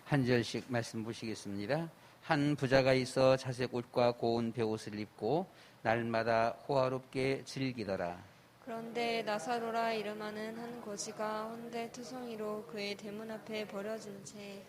한 절씩 말씀 보시겠습니다. 한 부자가 있어 자색 옷과 고운 베옷을 입고 날마다 호화롭게 즐기더라. 그런데 나사로라 이름하는 한 거지가 헌데 투성이로 그의 대문 앞에 버려진 채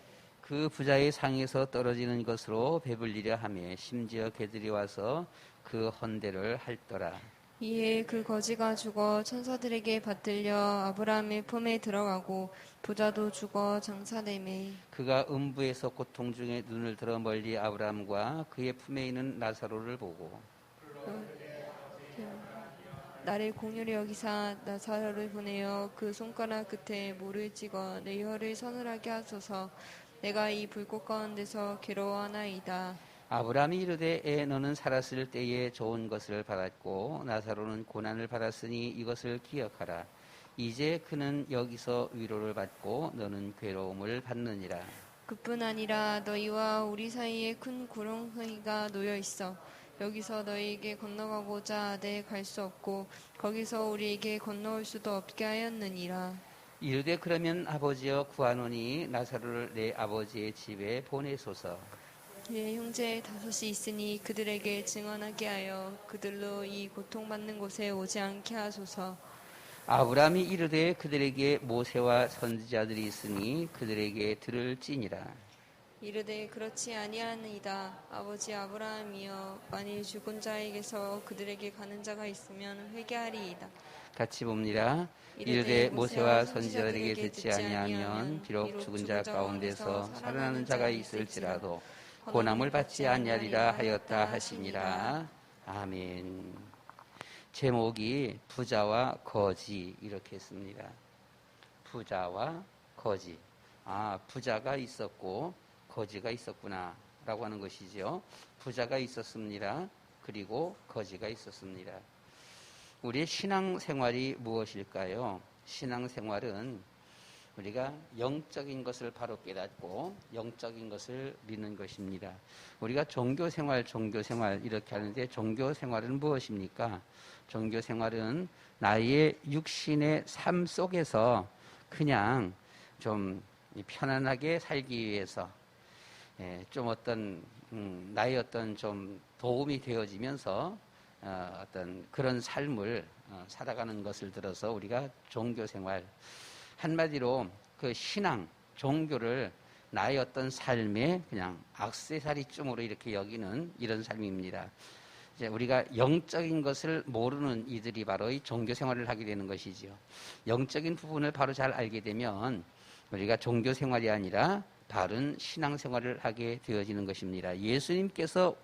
그 부자의 상에서 떨어지는 것으로 배불리려 하며 심지어 개들이 와서 그 헌대를 핥더라. 이에 그 거지가 죽어 천사들에게 받들려 아브라함의 품에 들어가고 부자도 죽어 장사되매 그가 음부에서 고통 중에 눈을 들어 멀리 아브라함과 그의 품에 있는 나사로를 보고 나를 공유히 여기사 나사로를 보내어 그 손가락 끝에 모를 찍어 내 혀를 서늘하게 하소서. 내가 이 불꽃 가운데서 괴로워하나이다. 아브라함이 이르되 너는 살았을 때에 좋은 것을 받았고 나사로는 고난을 받았으니 이것을 기억하라. 이제 그는 여기서 위로를 받고 너는 괴로움을 받느니라. 그뿐 아니라 너희와 우리 사이에 큰 구렁텅이가 놓여 있어. 여기서 너희에게 건너가고자 하되 갈 수 없고 거기서 우리에게 건너올 수도 없게 하였느니라. 이르되 그러면 아버지여 구하노니 나사로를 내 아버지의 집에 보내소서. 내 형제 다섯이 있으니 그들에게 증언하게 하여 그들로 이 고통받는 곳에 오지 않게 하소서. 아브라함이 이르되 그들에게 모세와 선지자들이 있으니 그들에게 들을지니라. 이르되 그렇지 아니하니이다. 아버지 아브라함이여 만일 죽은 자에게서 그들에게 가는 자가 있으면 회개하리이다. 같이 봅니다. 이르되 모세와 선지자들에게 듣지 아니하면 비록 죽은 자 가운데서 살아나는 자가 있을지라도 고난을 받지 아니하리라 하였다 하시니라. 아멘. 제목이 부자와 거지 이렇게 했습니다. 부자와 거지. 부자가 있었고 거지가 있었구나 라고 하는 것이죠. 부자가 있었습니다. 그리고 거지가 있었습니다. 우리의 신앙생활이 무엇일까요? 신앙생활은 우리가 영적인 것을 바로 깨닫고 영적인 것을 믿는 것입니다. 우리가 종교생활 이렇게 하는데 종교생활은 무엇입니까? 종교생활은 나의 육신의 삶 속에서 그냥 좀 편안하게 살기 위해서 좀 나의 좀 도움이 되어지면서 어떤 그런 삶을 살아가는 것을 들어서 우리가 종교생활, 한마디로 그 신앙, 종교를 나의 삶의 그냥 액세서리쯤으로 이렇게 여기는 이런 삶입니다. 이제 우리가 영적인 것을 모르는 이들이 바로 이 종교생활을 하게 되는 것이죠. 영적인 부분을 바로 잘 알게 되면 우리가 종교생활이 아니라 바른 신앙생활을 하게 되어지는 것입니다. 예수님께서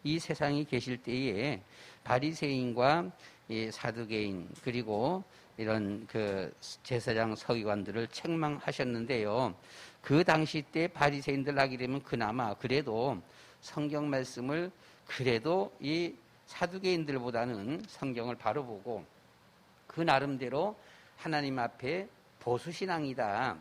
이 세상에 계실 때에 바리새인과 사두개인 그리고 이런 그 제사장 서기관들을 책망하셨는데요. 그 당시 때 바리새인들 하게 되면 그나마 그래도 성경 말씀을 그래도 이 사두개인들보다는 성경을 바로 보고 그 나름대로 하나님 앞에 보수신앙이다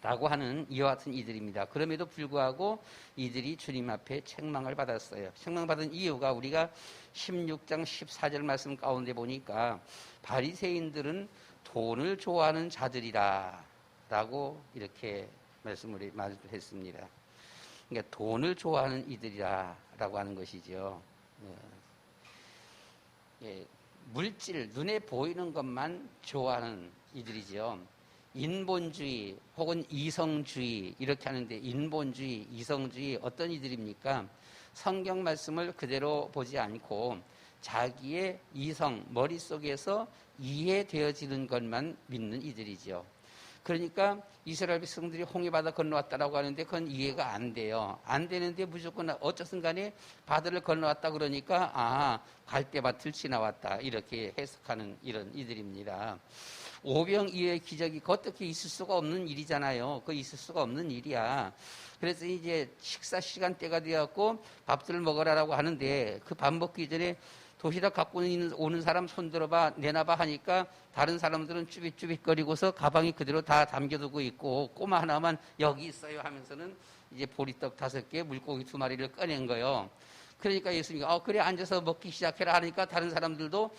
라고 하는 이와 같은 이들입니다. 그럼에도 불구하고 이들이 주님 앞에 책망을 받았어요. 책망받은 이유가 우리가 16장 14절 말씀 가운데 보니까 바리새인들은 돈을 좋아하는 자들이다 라고 이렇게 말씀을 했습니다. 그러니까 돈을 좋아하는 이들이다 라고 하는 것이죠. 물질, 눈에 보이는 것만 좋아하는 이들이죠. 인본주의 혹은 이성주의 이렇게 하는데 인본주의, 이성주의 어떤 이들입니까? 성경 말씀을 그대로 보지 않고 자기의 이성, 머릿속에서 이해되어지는 것만 믿는 이들이죠. 그러니까 이스라엘 백성들이 홍해바다 건너왔다라고 하는데 그건 이해가 안 돼요. 안 되는데 무조건 어쨌든 간에 바다를 건너왔다 그러니까 갈대밭을 지나왔다 이렇게 해석하는 이런 이들입니다. 오병이어의 기적이 어떻게 있을 수가 없는 일이잖아요. 그 있을 수가 없는 일이야. 그래서 이제 식사 시간대가 되었고 밥들을 먹으라라고 하는데 그 밥 먹기 전에 도시락 갖고 오는 사람 손들어봐 내놔봐 하니까 다른 사람들은 쭈빗쭈빗거리고서 가방이 그대로 다 담겨두고 있고 꼬마 하나만 여기 있어요 하면서는 이제 보리떡 5개 물고기 2마리를 꺼낸 거예요. 그러니까 예수님이 그래 앉아서 먹기 시작해라 하니까 다른 사람들도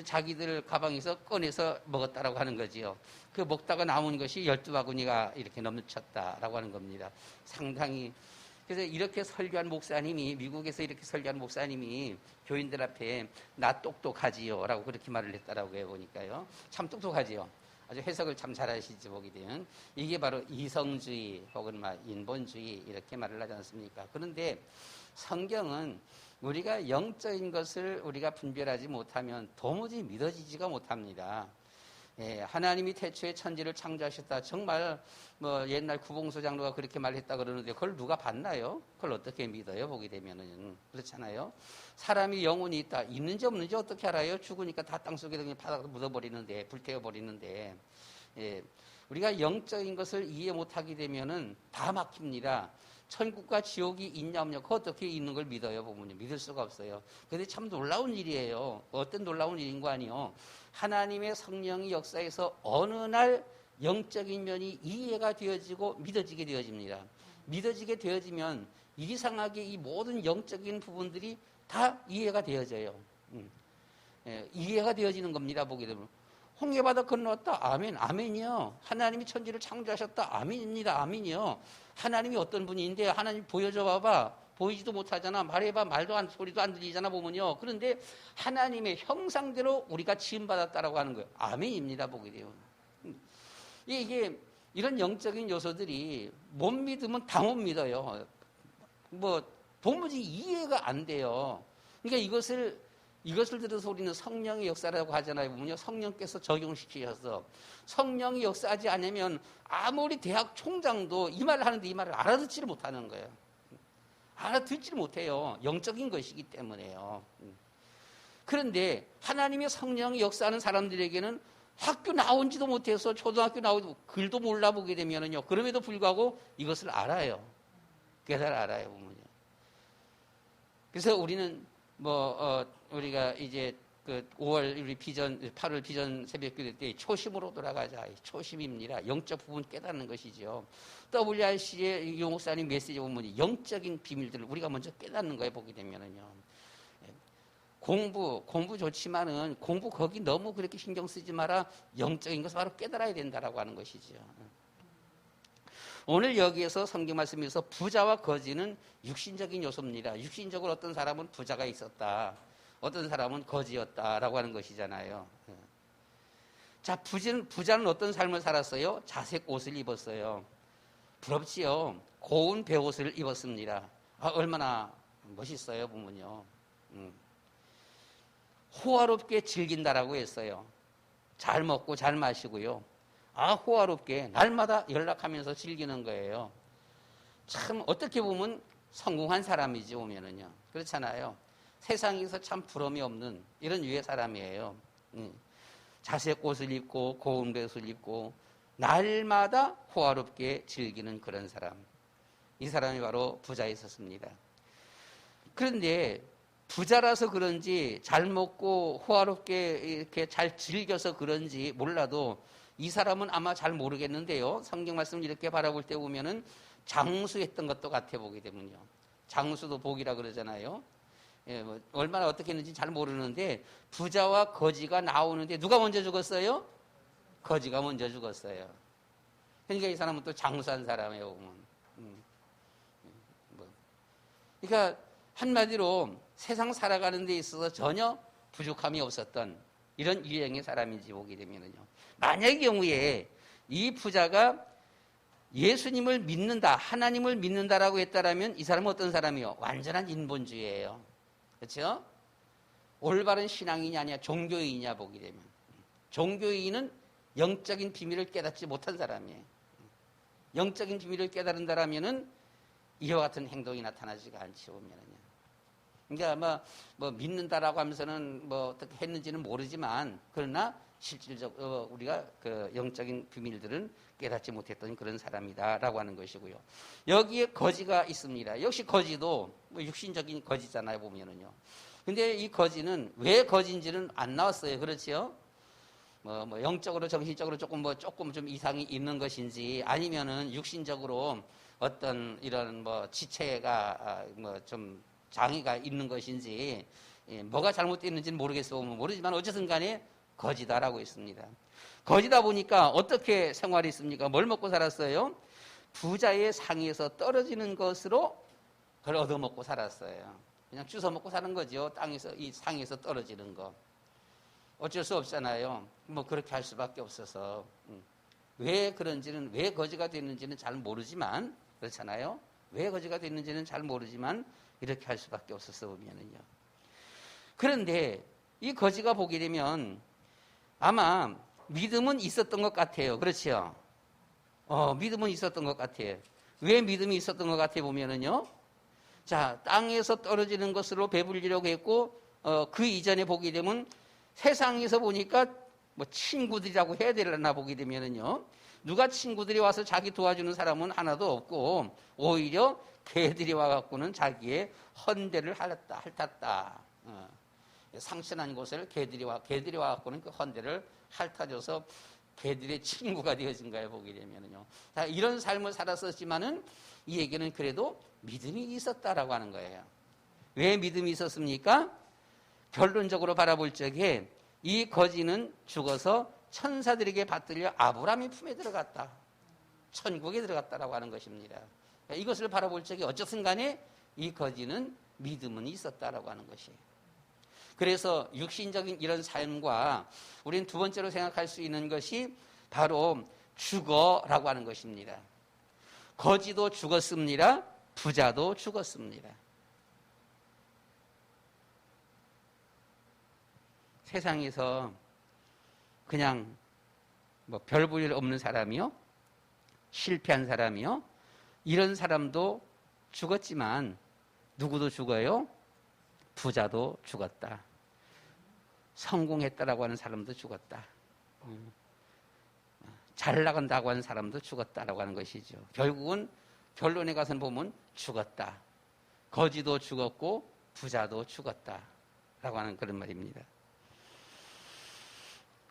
자기들 가방에서 꺼내서 먹었다라고 하는 거지요. 그 먹다가 남은 것이 12바구니가 이렇게 넘쳤다라고 하는 겁니다. 상당히. 그래서 이렇게 설교한 목사님이, 미국에서 이렇게 설교한 목사님이 교인들 앞에 나 똑똑하지요 라고 그렇게 말을 했다라고 해보니까요. 참 똑똑하지요. 아주 해석을 참 잘하시지 보게 되면. 이게 바로 이성주의 혹은 인본주의 이렇게 말을 하지 않습니까? 그런데 성경은 우리가 영적인 것을 우리가 분별하지 못하면 도무지 믿어지지가 못합니다. 예, 하나님이 태초에 천지를 창조하셨다. 정말 옛날 구봉소 장로가 그렇게 말했다 그러는데 그걸 누가 봤나요? 그걸 어떻게 믿어요? 보게 되면은 그렇잖아요. 사람이 영혼이 있다. 있는지 없는지 어떻게 알아요? 죽으니까 다 땅속에 그냥 바닥에 묻어버리는데, 불태워버리는데. 예, 우리가 영적인 것을 이해 못하게 되면은 다 막힙니다. 천국과 지옥이 있냐 없냐, 그거 어떻게 있는 걸 믿어요? 보면 믿을 수가 없어요. 그런데 참 놀라운 일이에요. 어떤 놀라운 일인 거 아니요? 하나님의 성령이 역사에서 어느 날 영적인 면이 이해가 되어지고 믿어지게 되어집니다. 믿어지게 되어지면 이상하게 이 모든 영적인 부분들이 다 이해가 되어져요. 예, 이해가 되어지는 겁니다. 보게 되면. 홍해바다 건너왔다. 아멘. 아멘이요. 하나님이 천지를 창조하셨다. 아멘입니다. 아멘이요. 하나님이 어떤 분인데 하나님 보여줘 봐봐. 보이지도 못하잖아. 말해봐. 말도 안, 소리도 안 들리잖아. 보면요. 그런데 하나님의 형상대로 우리가 지음받았다라고 하는 거예요. 아멘입니다. 보게 돼요. 이게 이런 영적인 요소들이 못 믿으면 다 못 믿어요. 도무지 이해가 안 돼요. 그러니까 이것을 들어서 우리는 성령의 역사라고 하잖아요. 보면요. 성령께서 적용시키셔서 성령이 역사하지 않으면 아무리 대학 총장도 이 말을 하는데 이 말을 알아듣지를 못하는 거예요. 알아듣지를 못해요. 영적인 것이기 때문에요. 그런데 하나님의 성령이 역사하는 사람들에게는 학교 나온지도 못해서 초등학교 나오고 글도 몰라보게 되면은요. 그럼에도 불구하고 이것을 알아요. 깨달아 알아요. 보면요. 그래서 우리는 우리가 이제 5월 우리 8월 비전 새벽기도 때 초심으로 돌아가자. 초심입니다. 영적 부분 깨닫는 것이죠. WRC의 유 목사님 메시지 보면 영적인 비밀들을 우리가 먼저 깨닫는 거에 보게 되면은요. 공부 좋지만은 공부 거기 너무 그렇게 신경 쓰지 마라. 영적인 것을 바로 깨달아야 된다라고 하는 것이죠. 오늘 여기에서 성경 말씀에서 부자와 거지는 육신적인 요소입니다. 육신적으로 어떤 사람은 부자가 있었다. 어떤 사람은 거지였다라고 하는 것이잖아요. 자, 부자는 어떤 삶을 살았어요? 자색 옷을 입었어요. 부럽지요. 고운 베옷을 입었습니다. 얼마나 멋있어요, 보면요. 호화롭게 즐긴다라고 했어요. 잘 먹고 잘 마시고요. 호화롭게 날마다 연락하면서 즐기는 거예요. 참 어떻게 보면 성공한 사람이지 보면은요. 그렇잖아요. 세상에서 참 부러움이 없는 이런 유의 사람이에요. 자색 옷을 입고 고운 베옷을 입고 날마다 호화롭게 즐기는 그런 사람. 이 사람이 바로 부자였었습니다. 그런데 부자라서 그런지 잘 먹고 호화롭게 이렇게 잘 즐겨서 그런지 몰라도 이 사람은 아마 잘 모르겠는데요. 성경 말씀을 이렇게 바라볼 때 보면은 장수했던 것도 같아 보게 되면요. 장수도 복이라 그러잖아요. 예, 얼마나 어떻게 했는지 잘 모르는데 부자와 거지가 나오는데 누가 먼저 죽었어요? 거지가 먼저 죽었어요. 그러니까 이 사람은 또 장수한 사람이에요. 보면. 그러니까 한마디로 세상 살아가는 데 있어서 전혀 부족함이 없었던 이런 유형의 사람인지 보게 되면요. 만약의 경우에 이 부자가 예수님을 믿는다, 하나님을 믿는다라고 했다라면 이 사람은 어떤 사람이요? 완전한 인본주의예요. 그렇죠? 올바른 신앙이냐 아니냐, 종교인이냐 보게 되면 종교인은 영적인 비밀을 깨닫지 못한 사람이에요. 영적인 비밀을 깨달은다라면은 이와 같은 행동이 나타나지가 않지 보면은요. 그러니까 믿는다라고 하면서는 어떻게 했는지는 모르지만 그러나 실질적으로 우리가 그 영적인 비밀들은 깨닫지 못했던 그런 사람이다라고 하는 것이고요. 여기에 거지가 있습니다. 역시 거지도 육신적인 거지잖아요 보면은요. 근데 이 거지는 왜 거지인지는 안 나왔어요. 그렇지요? 영적으로 정신적으로 조금 좀 이상이 있는 것인지 아니면은 육신적으로 어떤 이런 지체가 좀 장애가 있는 것인지 뭐가 잘못됐는지는 모르지만 어쨌든 간에 거지다라고 했습니다. 거지다 보니까 어떻게 생활했습니까? 뭘 먹고 살았어요? 부자의 상에서 떨어지는 것으로 그걸 얻어먹고 살았어요. 그냥 주워 먹고 사는 거죠. 땅에서, 이 상에서 떨어지는 거. 어쩔 수 없잖아요. 뭐 그렇게 할 수밖에 없어서. 왜 그런지는, 왜 거지가 됐는지는 잘 모르지만, 그렇잖아요. 왜 거지가 됐는지는 잘 모르지만, 이렇게 할 수밖에 없었어, 보면은요. 그런데 이 거지가 보게 되면 아마 믿음은 있었던 것 같아요. 그렇죠? 믿음은 있었던 것 같아요. 왜 믿음이 있었던 것 같아요, 보면은요. 자, 땅에서 떨어지는 것으로 배불리려고 했고, 그 이전에 보게 되면 세상에서 보니까 뭐 친구들이라고 해야 되려나 보게 되면은요. 누가 친구들이 와서 자기 도와주는 사람은 하나도 없고, 오히려 개들이 와갖고는 자기의 헌대를 핥았다. 상처난 곳을 개들이 와갖고는 그 헌대를 핥아줘서 개들의 친구가 되어진 거예요, 보게 되면은요. 자, 이런 삶을 살았었지만은 이 얘기는 그래도 믿음이 있었다라고 하는 거예요. 왜 믿음이 있었습니까? 결론적으로 바라볼 적에 이 거지는 죽어서 천사들에게 받들려 아브라함의 품에 들어갔다. 천국에 들어갔다라고 하는 것입니다. 이것을 바라볼 적에 어쨌든 간에 이 거지는 믿음은 있었다라고 하는 것이에요. 그래서 육신적인 이런 삶과 우리는 두 번째로 생각할 수 있는 것이 바로 죽어라고 하는 것입니다. 거지도 죽었습니다. 부자도 죽었습니다. 세상에서 그냥 뭐 별 볼 일 없는 사람이요, 실패한 사람이요, 이런 사람도 죽었지만 누구도 죽어요? 부자도 죽었다. 성공했다라고 하는 사람도 죽었다. 잘 나간다고 하는 사람도 죽었다라고 하는 것이죠. 결국은 결론에 가서는 보면 죽었다. 거지도 죽었고 부자도 죽었다라고 하는 그런 말입니다.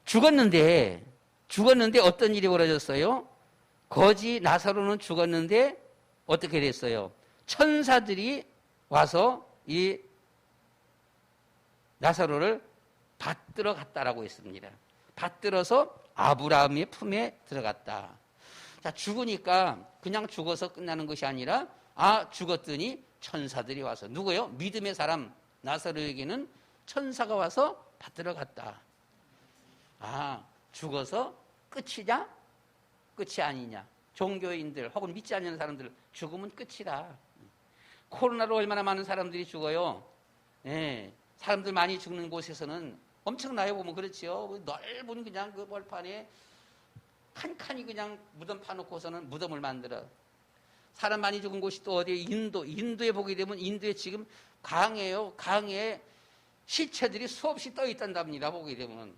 죽었는데 어떤 일이 벌어졌어요? 거지 나사로는 죽었는데 어떻게 됐어요? 천사들이 와서 이 나사로를 받들어 갔다라고 했습니다. 받들어서 아브라함의 품에 들어갔다. 자, 죽으니까 그냥 죽어서 끝나는 것이 아니라 죽었더니 천사들이 와서 누구요? 믿음의 사람 나사로에게는 천사가 와서 받들어 갔다. 죽어서 끝이냐? 끝이 아니냐? 종교인들 혹은 믿지 않는 사람들 죽으면 끝이다. 코로나로 얼마나 많은 사람들이 죽어요. 사람들 많이 죽는 곳에서는 엄청나요. 보면 그렇죠. 넓은 그냥 그 벌판에 칸칸이 그냥 무덤 파놓고서는 무덤을 만들어. 사람 많이 죽은 곳이 또 어디에? 인도에 보게 되면 인도에 지금 강해요. 강에 시체들이 수없이 떠 있단답니다. 보게 되면.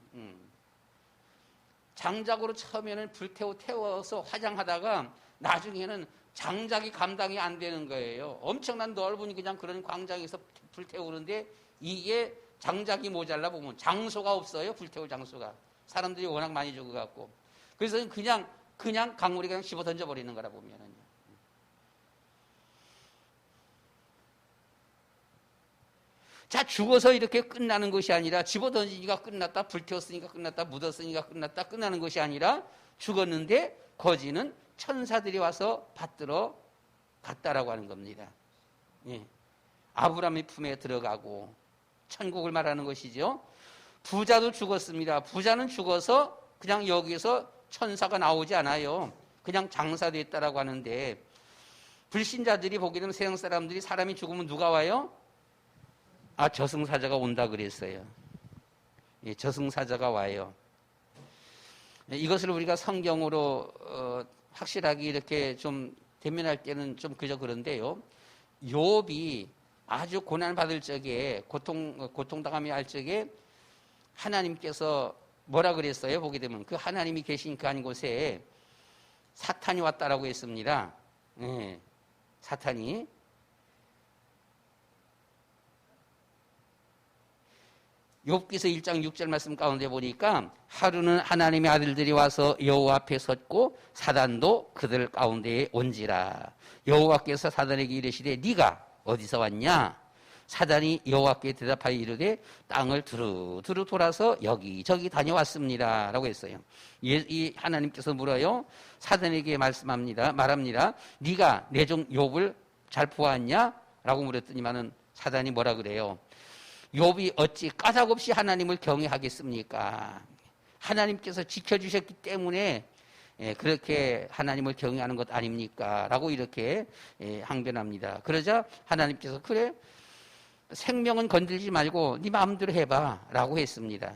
장작으로 처음에는 태워서 화장하다가 나중에는 장작이 감당이 안 되는 거예요. 엄청난 넓은 그냥 그런 광장에서 불태우는데 이게 장작이 모자라 보면 장소가 없어요. 불태울 장소가. 사람들이 워낙 많이 죽어갖고. 그래서 그냥 강물에 그냥 집어 던져버리는 거라 보면은요. 자, 죽어서 이렇게 끝나는 것이 아니라 집어 던지니까 끝났다, 불태웠으니까 끝났다, 묻었으니까 끝났다, 끝나는 것이 아니라 죽었는데 거지는 천사들이 와서 받들어 갔다라고 하는 겁니다. 아브라함의 품에 들어가고 천국을 말하는 것이죠. 부자도 죽었습니다. 부자는 죽어서 그냥 여기에서 천사가 나오지 않아요. 그냥 장사됐다라고 하는데 불신자들이 보게 되면 세상 사람들이 사람이 죽으면 누가 와요? 저승사자가 온다 그랬어요. 저승사자가 와요. 이것을 우리가 성경으로 확실하게 이렇게 좀 대면할 때는 좀 그저 그런데요. 욥이 아주 고난받을 적에 고통당함이 할 적에 하나님께서 뭐라 그랬어요? 보게 되면 그 하나님이 계신 그 한 곳에 사탄이 왔다라고 했습니다. 사탄이. 욥기서 1장 6절 말씀 가운데 보니까 하루는 하나님의 아들들이 와서 여호와 앞에 섰고 사단도 그들 가운데에 온지라. 여호와께서 사단에게 이르시되 네가 어디서 왔냐? 사단이 여호와께 대답하여 이르되 땅을 두루두루 돌아서 여기저기 다녀왔습니다 라고 했어요. 이 하나님께서 물어요. 사단에게 말합니다. 네가 내 종 욥을 잘 보았냐? 라고 물었더니만은 사단이 뭐라 그래요? 욥이 어찌 까닭없이 하나님을 경외하겠습니까? 하나님께서 지켜주셨기 때문에 그렇게 하나님을 경외하는 것 아닙니까? 라고 이렇게 항변합니다. 그러자 하나님께서 그래 생명은 건들지 말고 네 마음대로 해봐 라고 했습니다.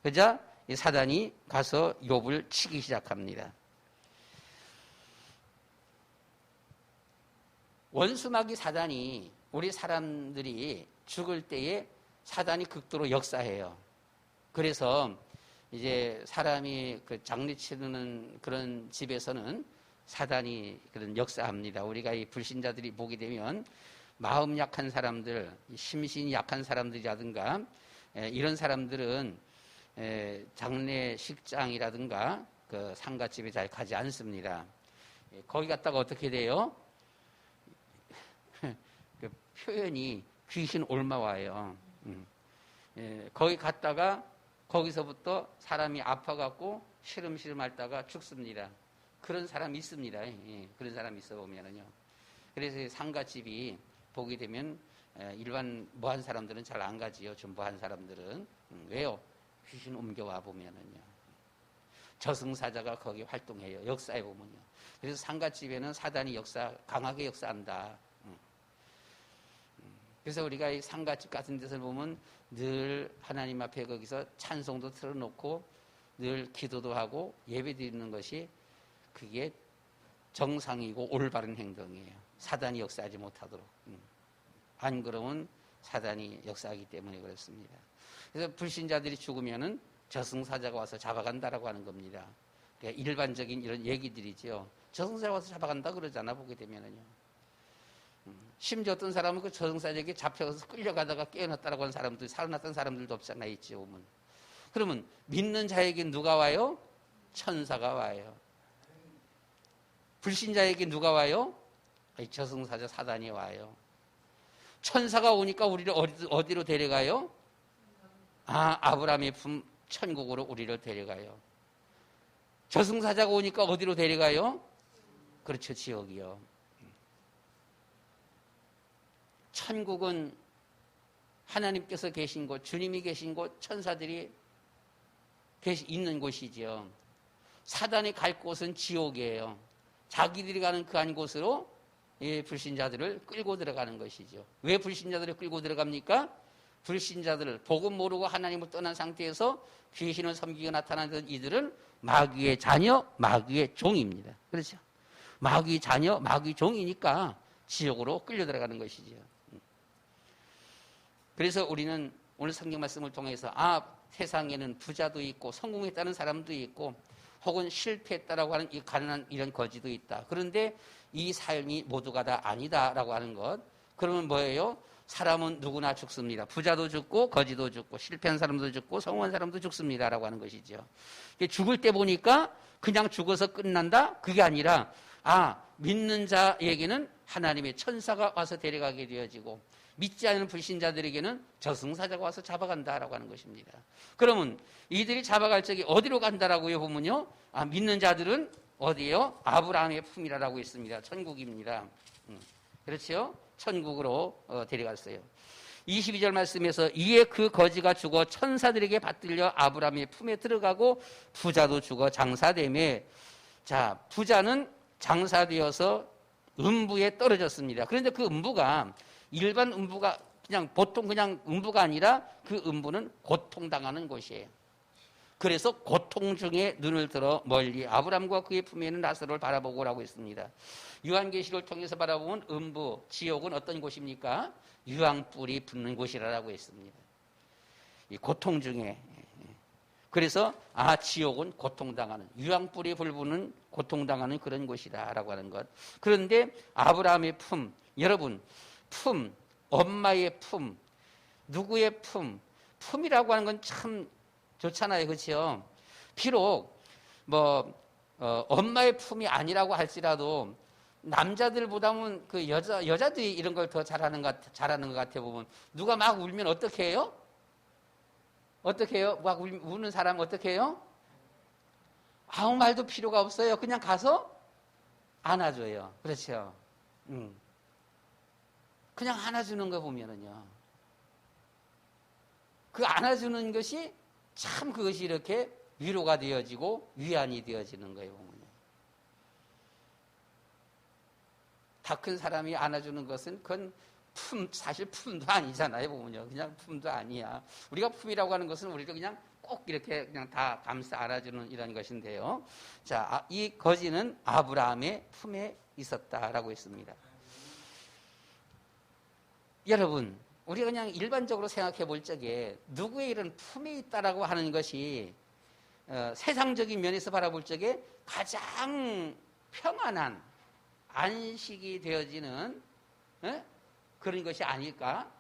그러자 사단이 가서 욥을 치기 시작합니다. 원수마귀 사단이 우리 사람들이 죽을 때에 사단이 극도로 역사해요. 그래서 이제 사람이 그 장례 치르는 그런 집에서는 사단이 그런 역사합니다. 우리가 이 불신자들이 보게 되면 마음 약한 사람들, 심신이 약한 사람들이라든가 이런 사람들은 장례식장이라든가 그 상가집에 잘 가지 않습니다. 거기 갔다가 어떻게 돼요? 그 표현이 귀신 옮아와요. 거기 갔다가 거기서부터 사람이 아파갖고 시름시름 앓다가 죽습니다. 그런 사람이 있습니다. 그런 사람이 있어 보면은요. 그래서 상가집이 보게 되면 일반 뭐한 사람들은 잘 안 가지요. 좀 뭐한 사람들은. 왜요? 귀신 옮겨와 보면은요. 저승사자가 거기 활동해요. 역사해 보면요. 그래서 상가집에는 사단이 강하게 역사한다. 그래서 우리가 이 상가집 같은 데서 보면 늘 하나님 앞에 거기서 찬송도 틀어놓고 늘 기도도 하고 예배 드리는 것이 그게 정상이고 올바른 행동이에요. 사단이 역사하지 못하도록. 안 그러면 사단이 역사하기 때문에 그렇습니다. 그래서 불신자들이 죽으면은 저승사자가 와서 잡아간다라고 하는 겁니다. 그러니까 일반적인 이런 얘기들이죠. 저승사자가 와서 잡아간다 그러잖아, 보게 되면은요. 심지어 어떤 사람은 그 저승사자에게 잡혀서 끌려가다가 깨어났다라고 하는 사람들, 살아났던 사람들도 없잖아, 있지, 오면. 그러면 믿는 자에게 누가 와요? 천사가 와요. 불신자에게 누가 와요? 저승사자 사단이 와요. 천사가 오니까 우리를 어디로 데려가요? 아브라함의 품 천국으로 우리를 데려가요. 저승사자가 오니까 어디로 데려가요? 그렇죠, 지옥이요. 천국은 하나님께서 계신 곳, 주님이 계신 곳, 천사들이 있는 곳이지요. 사단이 갈 곳은 지옥이에요. 자기들이 가는 그 한 곳으로 불신자들을 끌고 들어가는 것이죠. 왜 불신자들을 끌고 들어갑니까? 불신자들을 복음 모르고 하나님을 떠난 상태에서 귀신을 섬기고 나타나던 이들은 마귀의 자녀, 마귀의 종입니다. 그렇죠? 마귀 자녀, 마귀 종이니까 지옥으로 끌려 들어가는 것이죠. 그래서 우리는 오늘 성경 말씀을 통해서 세상에는 부자도 있고 성공했다는 사람도 있고 혹은 실패했다라고 하는 이 가난한 이런 거지도 있다. 그런데 이 삶이 모두가 다 아니다라고 하는 것. 그러면 뭐예요? 사람은 누구나 죽습니다. 부자도 죽고 거지도 죽고 실패한 사람도 죽고 성공한 사람도 죽습니다라고 하는 것이죠. 죽을 때 보니까 그냥 죽어서 끝난다? 그게 아니라 믿는 자에게는 하나님의 천사가 와서 데려가게 되어지고 믿지 않는 불신자들에게는 저승사자가 와서 잡아간다라고 하는 것입니다. 그러면 이들이 잡아갈 적에 어디로 간다라고요? 보면요. 믿는 자들은 어디예요? 아브라함의 품이라고 있습니다. 천국입니다. 그렇죠? 천국으로 데려갔어요. 22절 말씀에서 이에 그 거지가 죽어 천사들에게 받들려 아브라함의 품에 들어가고 부자도 죽어 장사되매. 자, 부자는 장사되어서 음부에 떨어졌습니다. 그런데 그 음부가 일반 음부가 보통 그냥 음부가 아니라 그 음부는 고통당하는 곳이에요. 그래서 고통 중에 눈을 들어 멀리 아브람과 그의 품에 있는 나사로를 바라보고라고 했습니다. 요한계시를 통해서 바라보면 음부, 지옥은 어떤 곳입니까? 유황불이 붙는 곳이라고 했습니다. 이 고통 중에. 그래서 지옥은 고통당하는, 유황불이 불붙는 고통당하는 그런 곳이다라고 하는 것. 그런데 아브라함의 품, 여러분, 품, 엄마의 품, 누구의 품, 품이라고 하는 건 참 좋잖아요, 그렇죠? 비록 엄마의 품이 아니라고 할지라도 남자들보다는 그 여자들이 이런 걸 더 잘하는 것 같아 보면. 누가 막 울면 어떻게 해요? 어떻게 해요? 막 우는 사람 어떻게 해요? 아무 말도 필요가 없어요. 그냥 가서 안아줘요. 그렇죠? 그냥 안아주는 거 보면은요. 그 안아주는 것이 참 그것이 이렇게 위로가 되어지고 위안이 되어지는 거예요. 보면요. 다 큰 사람이 안아주는 것은 그건 사실 품도 아니잖아요. 보면요. 그냥 품도 아니야. 우리가 품이라고 하는 것은 우리가 그냥 꼭 이렇게 그냥 다 감싸 안아주는 이런 것인데요. 자, 이 거지는 아브라함의 품에 있었다라고 했습니다. 여러분, 우리가 그냥 일반적으로 생각해 볼 적에 누구의 이런 품에 있다라고 하는 것이 세상적인 면에서 바라볼 적에 가장 평안한 안식이 되어지는 그런 것이 아닐까?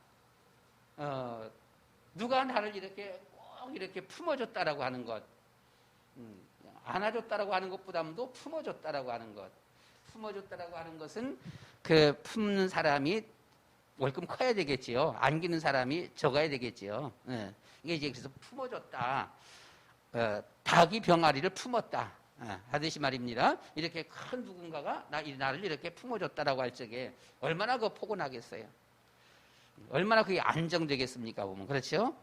누가 나를 이렇게 꼭 이렇게 품어줬다라고 하는 것, 안아줬다라고 하는 것보다도 품어줬다라고 하는 것, 품어줬다라고 하는 것은 그 품는 사람이 월급 커야 되겠지요. 안기는 사람이 적어야 되겠지요. 이게 이제 그래서 품어줬다. 닭이 병아리를 품었다. 하듯이 말입니다. 이렇게 큰 누군가가 나를 이렇게 품어줬다라고 할 적에 얼마나 그 포근하겠어요. 얼마나 그게 안정되겠습니까? 보면 그렇죠?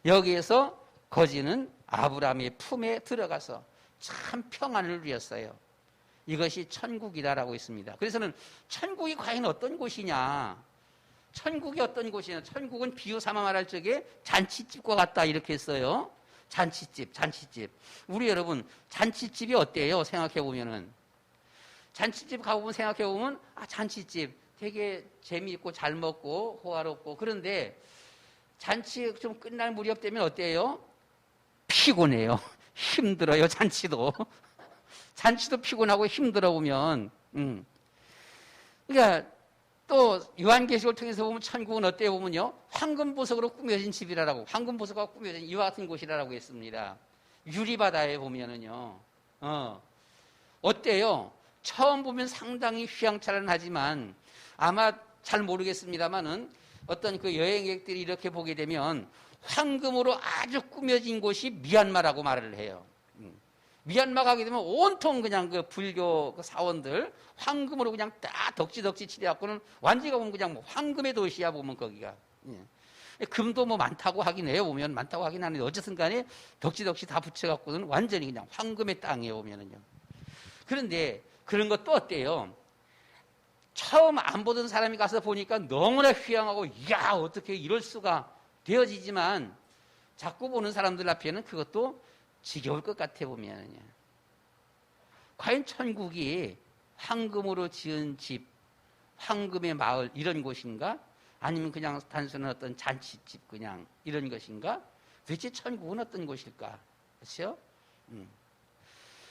여기에서 거지는 아브라함의 품에 들어가서 참 평안을 누렸어요. 이것이 천국이다라고 했습니다. 그래서는 천국이 과연 어떤 곳이냐? 천국이 어떤 곳이냐? 천국은 비유 삼아 말할 적에 잔치집과 같다 이렇게 했어요. 잔치집. 우리 여러분, 잔치집이 어때요? 생각해보면은. 잔치집 가보면 생각해보면, 잔치집 되게 재미있고 잘 먹고 호화롭고. 그런데 잔치 좀 끝날 무렵 되면 어때요? 피곤해요. 힘들어요, 잔치도. 잔치도 피곤하고 힘들어 보면. 그러니까 또 요한계시록을 통해서 보면 천국은 어때요? 보면요. 황금보석으로 꾸며진 집이라고. 황금보석과 꾸며진 이와 같은 곳이라고 했습니다. 유리바다에 보면은요. 어때요? 처음 보면 상당히 휘황찬란하지만 아마 잘 모르겠습니다만은 어떤 그 여행객들이 이렇게 보게 되면 황금으로 아주 꾸며진 곳이 미얀마라고 말을 해요. 미얀마 가게 되면 온통 그냥 그 불교 그 사원들 황금으로 그냥 딱 덕지덕지 칠해갖고는 완전히 보면 그냥 뭐 황금의 도시야 보면 거기가. 금도 뭐 많다고 하긴 해요. 보면 많다고 하긴 하는데 어쨌든 간에 덕지덕지 다 붙여갖고는 완전히 그냥 황금의 땅이에요. 보면은요. 그런데 그런 것도 어때요? 처음 안 보던 사람이 가서 보니까 너무나 휘황하고 이야 어떻게 이럴 수가 되어지지만 자꾸 보는 사람들 앞에는 그것도 지겨울 것 같아 보면요. 과연 천국이 황금으로 지은 집, 황금의 마을 이런 곳인가? 아니면 그냥 단순한 어떤 잔치집 그냥 이런 것인가? 도대체 천국은 어떤 곳일까? 그렇죠?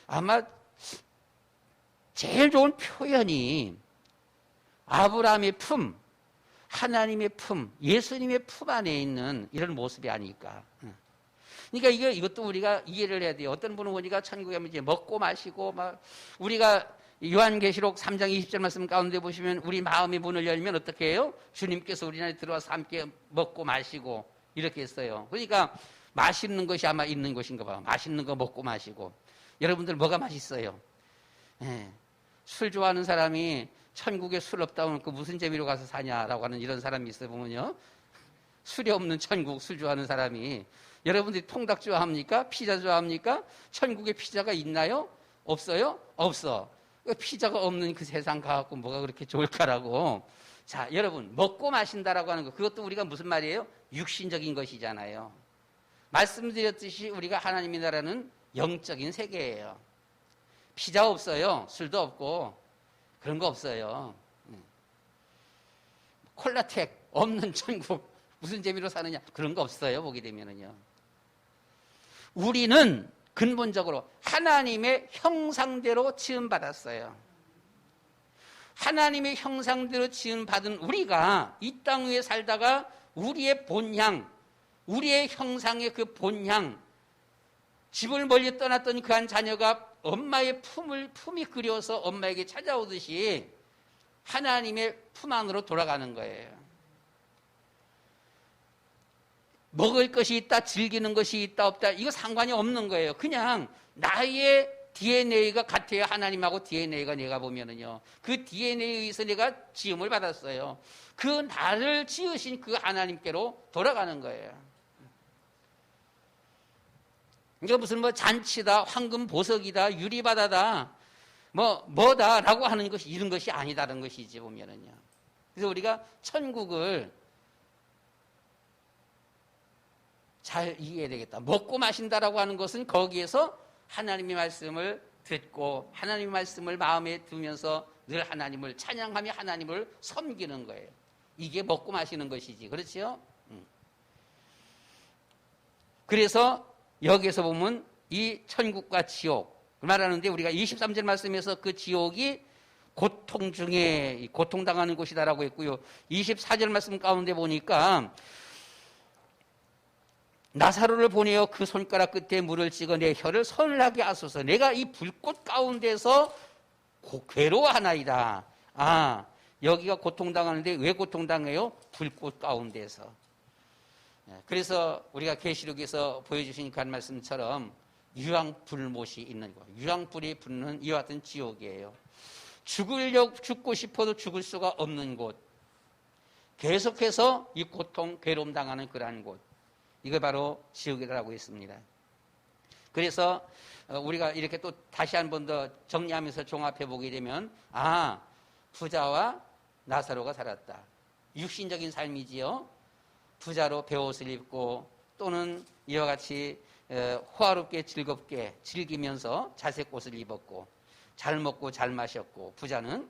아마 제일 좋은 표현이 아브라함의 품, 하나님의 품, 예수님의 품 안에 있는 이런 모습이 아닐까? 그러니까 이것도 우리가 이해를 해야 돼요. 어떤 분은 보니까 천국에 가면 이제 먹고 마시고, 우리가 요한계시록 3장 20절 말씀 가운데 보시면 우리 마음의 문을 열면 어떻게 해요? 주님께서 우리 안에 들어와서 함께 먹고 마시고 이렇게 했어요. 그러니까 맛있는 것이 아마 있는 것인가 봐. 맛있는 거 먹고 마시고. 여러분들 뭐가 맛있어요? 술 좋아하는 사람이 천국에 술 없다 오면 그 무슨 재미로 가서 사냐라고 하는 이런 사람이 있어요. 보면요. 술이 없는 천국, 술 좋아하는 사람이. 여러분들이 통닭 좋아합니까? 피자 좋아합니까? 천국에 피자가 있나요? 없어요? 없어. 피자가 없는 그 세상 가갖고 뭐가 그렇게 좋을까라고. 자, 여러분, 먹고 마신다라고 하는 거, 그것도 우리가 무슨 말이에요? 육신적인 것이잖아요. 말씀드렸듯이 우리가 하나님의 나라는 영적인 세계예요. 피자 없어요. 술도 없고. 그런 거 없어요. 콜라텍 없는 천국. 무슨 재미로 사느냐? 그런 거 없어요. 보게 되면은요. 우리는 근본적으로 하나님의 형상대로 지음받았어요. 하나님의 형상대로 지음받은 우리가 이 땅 위에 살다가 우리의 본향, 우리의 형상의 그 본향, 집을 멀리 떠났던 그 한 자녀가 엄마의 품이 그리워서 엄마에게 찾아오듯이 하나님의 품 안으로 돌아가는 거예요. 먹을 것이 있다, 즐기는 것이 있다, 없다, 이거 상관이 없는 거예요. 그냥 나의 DNA가 같아요. 하나님하고 DNA가 내가 보면은요. 그 DNA에 의해서 내가 지음을 받았어요. 그 나를 지으신 그 하나님께로 돌아가는 거예요. 이거 무슨 뭐 잔치다, 황금 보석이다, 유리바다다, 뭐다라고 하는 것이 이런 것이 아니다라는 것이지 보면은요. 그래서 우리가 천국을 잘 이해해야 되겠다. 먹고 마신다라고 하는 것은 거기에서 하나님의 말씀을 듣고 하나님의 말씀을 마음에 두면서 늘 하나님을 찬양하며 하나님을 섬기는 거예요. 이게 먹고 마시는 것이지. 그렇죠? 그래서 여기에서 보면 이 천국과 지옥 말하는데 우리가 23절 말씀에서 그 지옥이 고통 중에 고통당하는 곳이다라고 했고요. 24절 말씀 가운데 보니까 나사로를 보내어 그 손가락 끝에 물을 찍어 내 혀를 서늘하게 하소서. 내가 이 불꽃 가운데서 괴로워하나이다. 아, 여기가 고통당하는데 왜 고통당해요? 불꽃 가운데서. 그래서 우리가 계시록에서 보여주신 그 말씀처럼 유황불못이 있는 곳, 유황불이 붙는 이와 같은 지옥이에요. 죽고 싶어도 죽을 수가 없는 곳, 계속해서 이 고통, 괴로움 당하는 그러한 곳, 이거 바로 지옥이라고 했습니다. 그래서 우리가 이렇게 또 다시 한 번 더 정리하면서 종합해 보게 되면, 아, 부자와 나사로가 살았다. 육신적인 삶이지요. 부자로 베옷을 입고 또는 이와 같이 호화롭게 즐겁게 즐기면서 자색 옷을 입었고 잘 먹고 잘 마셨고, 부자는,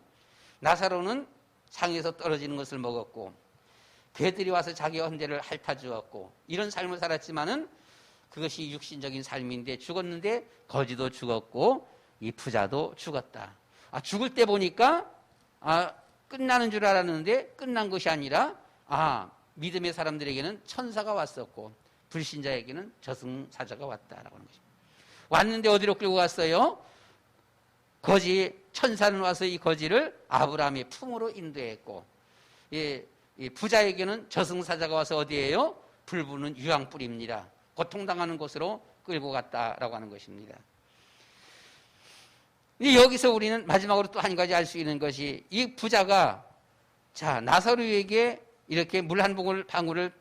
나사로는 상에서 떨어지는 것을 먹었고 개들이 와서 자기 헌대를 핥아주었고, 이런 삶을 살았지만은 그것이 육신적인 삶인데 죽었는데 거지도 죽었고 이 부자도 죽었다. 아, 죽을 때 보니까 끝나는 줄 알았는데 끝난 것이 아니라 믿음의 사람들에게는 천사가 왔었고 불신자에게는 저승사자가 왔다라고 하는 것입니다. 왔는데 어디로 끌고 갔어요? 거지, 천사는 와서 이 거지를 아브라함의 품으로 인도했고, 이 부자에게는 저승사자가 와서 어디예요? 불부는 유황불입니다. 고통당하는 곳으로 끌고 갔다라고 하는 것입니다. 여기서 우리는 마지막으로 또 한 가지 알 수 있는 것이, 이 부자가 나사로에게 이렇게 물 한 방울을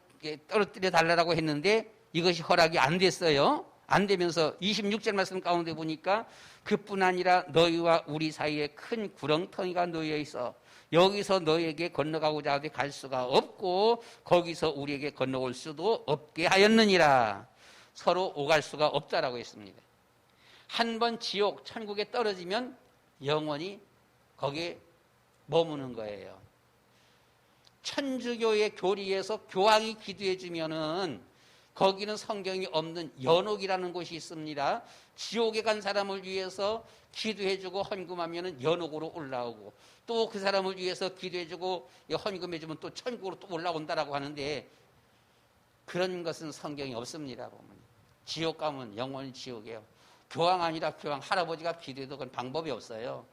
떨어뜨려 달라고 했는데 이것이 허락이 안 됐어요. 안 되면서 26절 말씀 가운데 보니까 그뿐 아니라 너희와 우리 사이에 큰 구렁텅이가 놓여 있어 여기서 너희에게 건너가고자 하되 갈 수가 없고 거기서 우리에게 건너올 수도 없게 하였느니라. 서로 오갈 수가 없다라고 했습니다. 한 번 지옥, 천국에 떨어지면 영원히 거기에 머무는 거예요. 천주교의 교리에서 교황이 기도해 주면은 거기는 성경이 없는 연옥이라는 곳이 있습니다. 지옥에 간 사람을 위해서 기도해주고 헌금하면 연옥으로 올라오고, 또 그 사람을 위해서 기도해주고 헌금해주면 또 천국으로 또 올라온다라고 하는데, 그런 것은 성경이 없습니다. 보면 지옥 가면 영원히 지옥이에요. 교황 아니라 교황 할아버지가 기도해도 그건 방법이 없어요.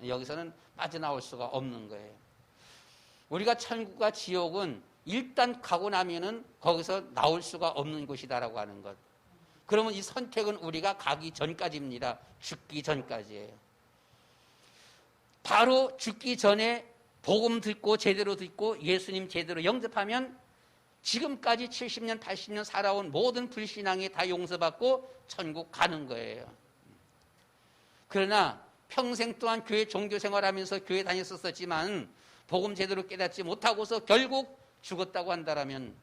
여기서는 빠져나올 수가 없는 거예요. 우리가 천국과 지옥은 일단 가고 나면은 거기서 나올 수가 없는 곳이다라고 하는 것. 그러면 이 선택은 우리가 가기 전까지입니다. 죽기 전까지예요. 바로 죽기 전에 복음 듣고 제대로 듣고 예수님 제대로 영접하면 지금까지 70년, 80년 살아온 모든 불신앙이 다 용서받고 천국 가는 거예요. 그러나 평생 동안 교회 종교 생활하면서 교회 다녔었지만 복음 제대로 깨닫지 못하고서 결국 죽었다고 한다라면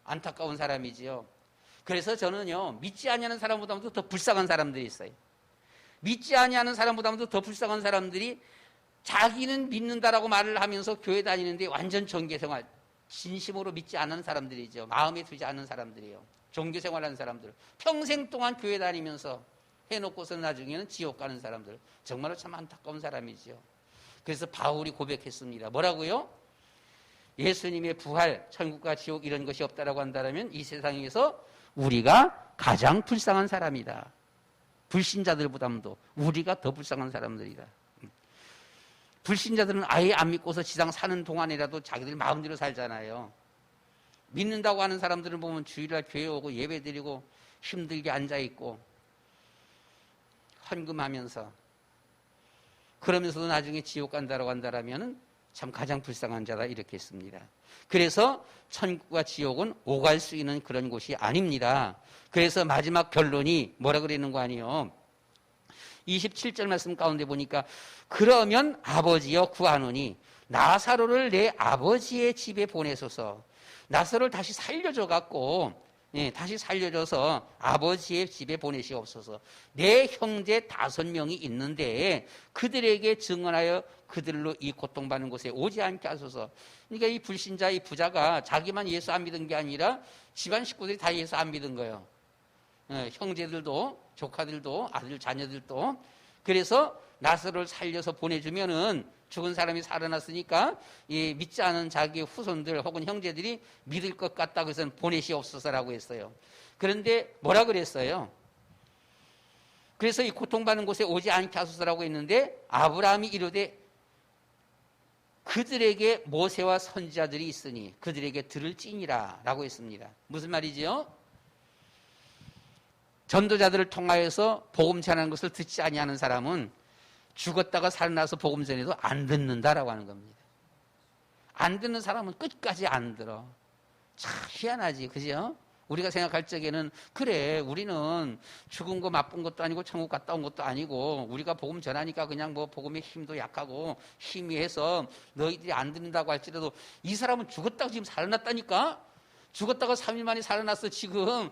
안타까운 사람이지요. 그래서 저는요, 믿지 아니하는 사람보다도 더 불쌍한 사람들이 있어요. 믿지 아니하는 사람보다도 더 불쌍한 사람들이 자기는 믿는다라고 말을 하면서 교회 다니는데 완전 종교생활, 진심으로 믿지 않는 사람들이죠. 마음에 두지 않는 사람들이에요. 종교생활하는 사람들, 평생 동안 교회 다니면서 해놓고서 나중에는 지옥 가는 사람들, 정말로 참 안타까운 사람이죠. 그래서 바울이 고백했습니다. 뭐라고요? 예수님의 부활, 천국과 지옥 이런 것이 없다라고 한다면 이 세상에서 우리가 가장 불쌍한 사람이다. 불신자들보다도 우리가 더 불쌍한 사람들이다. 불신자들은 아예 안 믿고서 지상 사는 동안이라도 자기들 마음대로 살잖아요. 믿는다고 하는 사람들은 보면 주일날 교회 오고 예배 드리고 힘들게 앉아있고 헌금하면서, 그러면서도 나중에 지옥 간다라고 한다라면 참 가장 불쌍한 자다, 이렇게 했습니다. 그래서 천국과 지옥은 오갈 수 있는 그런 곳이 아닙니다. 그래서 마지막 결론이 뭐라 그러는 거 아니에요? 27절 말씀 가운데 보니까 그러면 아버지여 구하노니 나사로를 내 아버지의 집에 보내소서. 나사로를 다시 살려줘 갖고, 다시 살려줘서 아버지의 집에 보내시옵소서. 내 형제 5명이 있는데 그들에게 증언하여 그들로 이 고통받는 곳에 오지 않게 하소서. 그러니까 이 불신자, 이 부자가 자기만 예수 안 믿은 게 아니라 집안 식구들이 다 예수 안 믿은 거예요. 형제들도, 조카들도, 아들, 자녀들도. 그래서 나사로를 살려서 보내주면은 죽은 사람이 살아났으니까 이 믿지 않은 자기의 후손들 혹은 형제들이 믿을 것 같다고 해서 보내시옵소서라고 했어요. 그런데 뭐라 그랬어요? 그래서 이 고통받는 곳에 오지 않게 하소서라고 했는데 아브라함이 이르되 그들에게 모세와 선지자들이 있으니 그들에게 들을지니라 라고 했습니다. 무슨 말이지요? 전도자들을 통하여서 복음 전하는 것을 듣지 아니하는 사람은 죽었다가 살아나서 복음 전해도 안 듣는다라고 하는 겁니다. 안 듣는 사람은 끝까지 안 들어. 참 희한하지, 그죠? 우리가 생각할 적에는 그래, 우리는 죽은 거 맛본 것도 아니고 천국 갔다 온 것도 아니고 우리가 복음 전하니까 그냥 뭐 복음의 힘도 약하고 희미해서 너희들이 안 듣는다고 할지라도 이 사람은 죽었다가 지금 살아났다니까? 죽었다가 3일 만에 살아났어. 지금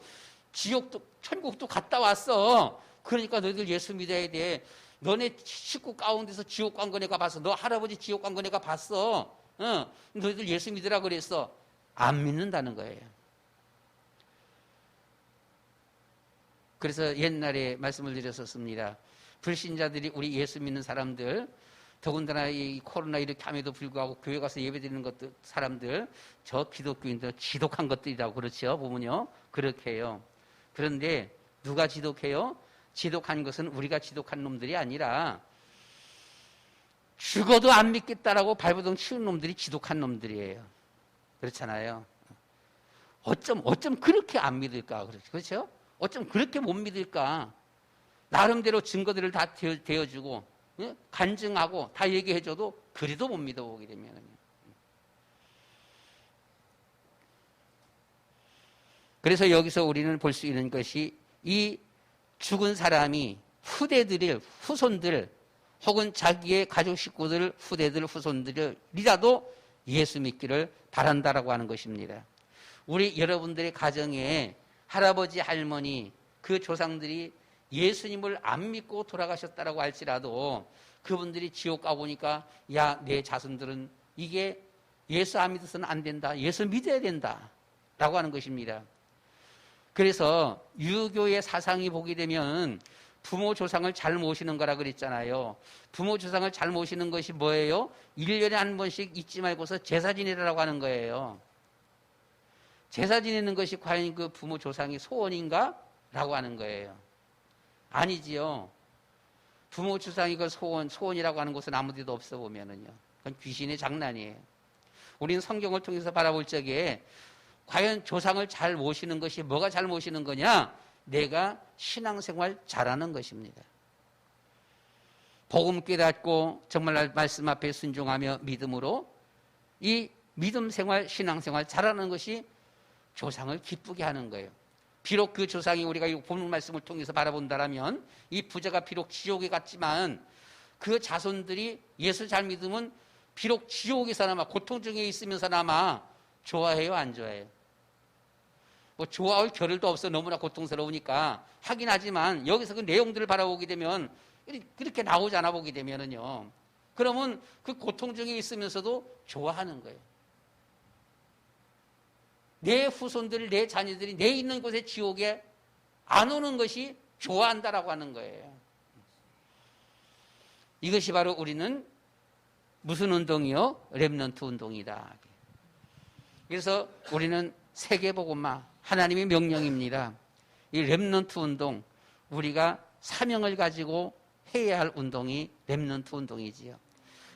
지옥도 천국도 갔다 왔어. 그러니까 너희들 예수 믿어야 돼. 너네 식구 가운데서 지옥 간 거 내가 봤어. 너 할아버지 지옥 간 거 내가 봤어. 너희들 예수 믿으라 그랬어. 안 믿는다는 거예요. 그래서 옛날에 말씀을 드렸었습니다. 불신자들이 우리 예수 믿는 사람들, 더군다나 이 코로나 이렇게 함에도 불구하고 교회 가서 예배 드리는 것들, 사람들, 저 기독교인들 지독한 것들이라고 그렇죠. 보면요. 그렇게 해요. 그런데 누가 지독해요? 지독한 것은 우리가 지독한 놈들이 아니라 죽어도 안 믿겠다라고 발버둥 치는 놈들이 지독한 놈들이에요. 그렇잖아요. 어쩜 그렇게 안 믿을까? 그렇죠? 어쩜 그렇게 못 믿을까? 나름대로 증거들을 다 대어주고 간증하고 다 얘기해줘도 그래도 못 믿어보게 되면요. 그래서 여기서 우리는 볼 수 있는 것이 이 죽은 사람이 후손들 혹은 자기의 가족 식구들, 후대들, 후손들이라도 예수 믿기를 바란다라고 하는 것입니다. 우리 여러분들의 가정에 할아버지, 할머니, 그 조상들이 예수님을 안 믿고 돌아가셨다라고 할지라도 그분들이 지옥 가보니까 야, 내 자손들은 이게 예수 안 믿어서는 안 된다. 예수 믿어야 된다. 라고 하는 것입니다. 그래서 유교의 사상이 보게 되면 부모 조상을 잘 모시는 거라 그랬잖아요. 부모 조상을 잘 모시는 것이 뭐예요? 1년에 한 번씩 잊지 말고서 제사 지내라고 하는 거예요. 제사 지내는 것이 과연 그 부모 조상의 소원인가? 라고 하는 거예요. 아니지요. 부모 조상이 그 소원이라고 하는 것은 아무 데도 없어 보면은요. 그건 귀신의 장난이에요. 우리는 성경을 통해서 바라볼 적에 과연 조상을 잘 모시는 것이 뭐가 잘 모시는 거냐? 내가 신앙생활 잘하는 것입니다. 복음 깨닫고 정말 말씀 앞에 순종하며 믿음으로 이 믿음 생활, 신앙생활 잘하는 것이 조상을 기쁘게 하는 거예요. 비록 그 조상이 우리가 이 본문 말씀을 통해서 바라본다라면 이 부자가 비록 지옥에 갔지만 그 자손들이 예수 잘 믿으면 비록 지옥에서나마 고통 중에 있으면서나마 좋아해요, 안 좋아해요? 뭐 좋아할 겨를도 없어. 너무나 고통스러우니까 하긴 하지만 여기서 그 내용들을 바라보게 되면 그렇게 나오잖아, 보게 되면은요. 그러면 그 고통 중에 있으면서도 좋아하는 거예요. 내 후손들, 내 자녀들이 내 있는 곳에 지옥에 안 오는 것이 좋아한다라고 하는 거예요. 이것이 바로 우리는 무슨 운동이요? 렘넌트 운동이다. 그래서 우리는 세계복음화, 하나님의 명령입니다. 이 렘넌트 운동, 우리가 사명을 가지고 해야 할 운동이 렘넌트 운동이지요.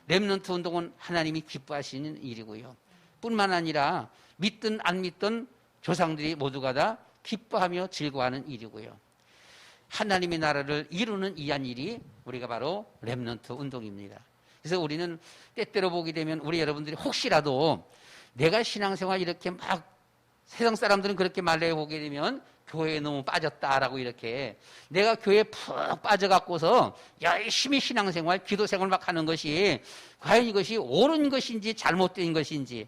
렘넌트 운동은 하나님이 기뻐하시는 일이고요. 뿐만 아니라 믿든 안 믿든 조상들이 모두가 다 기뻐하며 즐거워하는 일이고요. 하나님의 나라를 이루는 이한 일이 우리가 바로 렘넌트 운동입니다. 그래서 우리는 때때로 보게 되면 우리 여러분들이 혹시라도 내가 신앙생활 이렇게 막 세상 사람들은 그렇게 말해 보게 되면 교회에 너무 빠졌다라고 이렇게 내가 교회에 푹 빠져갖고서 열심히 신앙생활, 기도생활 막 하는 것이 과연 이것이 옳은 것인지 잘못된 것인지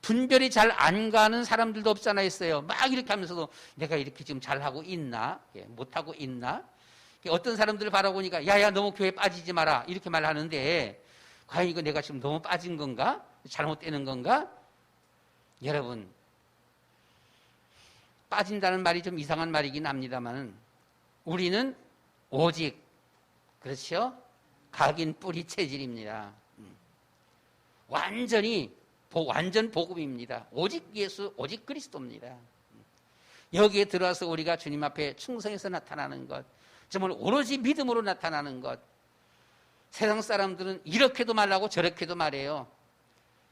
분별이 잘 안 가는 사람들도 없잖아 있어요. 막 이렇게 하면서도 내가 이렇게 지금 잘하고 있나? 못하고 있나? 어떤 사람들을 바라보니까 야야 너무 교회에 빠지지 마라 이렇게 말하는데 과연 이거 내가 지금 너무 빠진 건가? 잘못되는 건가? 여러분 빠진다는 말이 좀 이상한 말이긴 합니다만 우리는 오직 그렇죠? 각인 뿌리 체질입니다. 완전 복음입니다. 오직 예수, 오직 그리스도입니다. 여기에 들어와서 우리가 주님 앞에 충성해서 나타나는 것, 정말 오로지 믿음으로 나타나는 것. 세상 사람들은 이렇게도 말하고 저렇게도 말해요.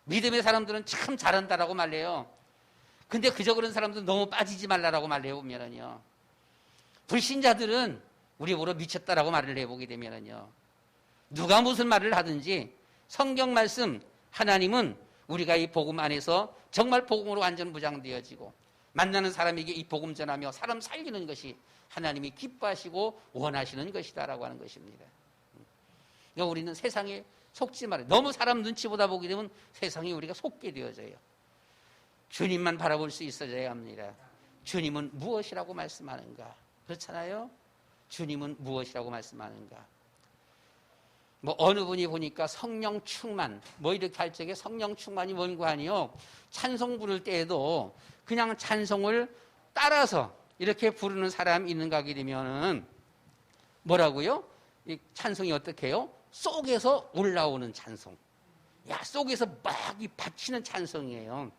믿음의 사람들은 참 잘한다라고 말해요. 근데 그저 그런 사람들은 너무 빠지지 말라라고 말을 해보면은요. 불신자들은 우리 보러 미쳤다라고 말을 해보게 되면은요. 누가 무슨 말을 하든지 성경 말씀 하나님은 우리가 이 복음 안에서 정말 복음으로 완전 무장되어지고 만나는 사람에게 이 복음 전하며 사람 살리는 것이 하나님이 기뻐하시고 원하시는 것이다라고 하는 것입니다. 그러니까 우리는 세상에 속지 말아요. 너무 사람 눈치 보다 보게 되면 세상에 우리가 속게 되어져요. 주님만 바라볼 수 있어져야 합니다. 주님은 무엇이라고 말씀하는가? 그렇잖아요? 주님은 무엇이라고 말씀하는가? 어느 분이 보니까 성령 충만, 이렇게 할 적에 성령 충만이 뭔가 아니요. 찬송 부를 때에도 그냥 찬송을 따라서 이렇게 부르는 사람이 있는가 하게 되면은 뭐라고요? 이 찬송이 어떻게 해요? 속에서 올라오는 찬송. 속에서 막 받치는 찬송이에요.